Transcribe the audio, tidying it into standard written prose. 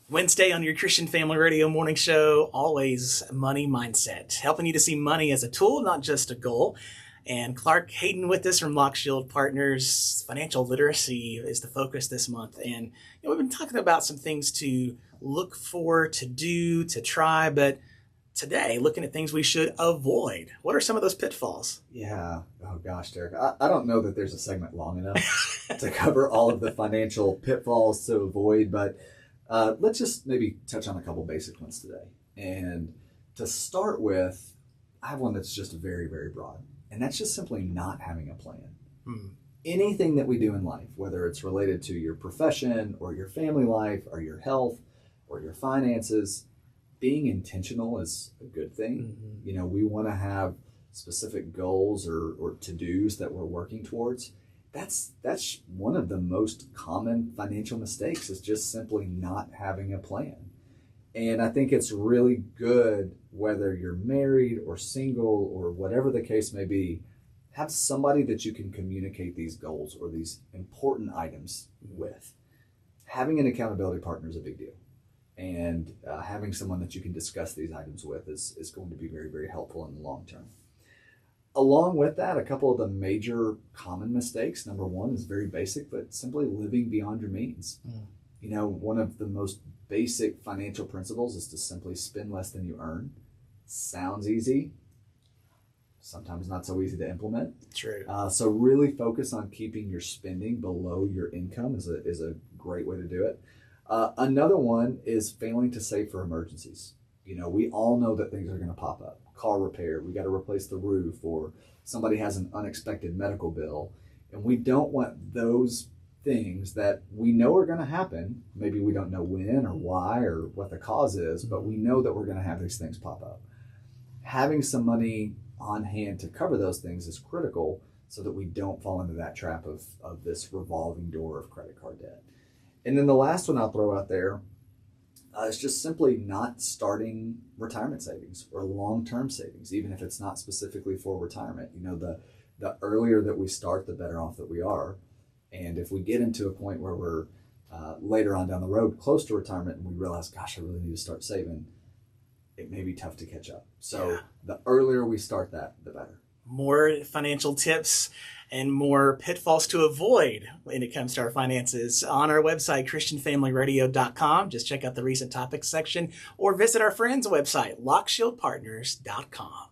Wednesday on your Christian Family Radio morning show, always money mindset, helping you to see money as a tool, not just a goal. And Clark Hayden with us from Lock Shield Partners. Financial literacy is the focus this month. And we've been talking about some things to look for, to do, to try, but today, looking at things we should avoid. What are some of those pitfalls? Yeah. Oh, gosh, Derek. I don't know that there's a segment long enough to cover all of the financial pitfalls to avoid, but let's just maybe touch on a couple basic ones today. And to start with, I have one that's just very, very broad, and that's just simply not having a plan. Anything that we do in life, whether it's related to your profession or your family life or your health or your finances, being intentional is a good thing. We want to have specific goals or to-dos that we're working towards. That's one of the most common financial mistakes, is just simply not having a plan. And I think it's really good, whether you're married or single or whatever the case may be, have somebody that you can communicate these goals or these important items with. Having an accountability partner is a big deal. And having someone that you can discuss these items with is going to be very, very helpful in the long term. Along with that, a couple of the major common mistakes. Number one is very basic, but simply living beyond your means. One of the most basic financial principles is to simply spend less than you earn. Sounds easy. Sometimes not so easy to implement. True. So really focus on keeping your spending below your income is a great way to do it. Another one is failing to save for emergencies. We all know that things are going to pop up. Car repair, we got to replace the roof, or somebody has an unexpected medical bill. And we don't want those things that we know are going to happen. Maybe we don't know when or why or what the cause is, but we know that we're going to have these things pop up. Having some money on hand to cover those things is critical, so that we don't fall into that trap of this revolving door of credit card debt. And then the last one I'll throw out there is just simply not starting retirement savings or long-term savings, even if it's not specifically for retirement. The earlier that we start, the better off that we are. And if we get into a point where we're later on down the road, close to retirement, and we realize, gosh, I really need to start saving, it may be tough to catch up. So The earlier we start that, the better. More financial tips and more pitfalls to avoid when it comes to our finances on our website, christianfamilyradio.com. Just check out the recent topics section or visit our friends' website, lockshieldpartners.com.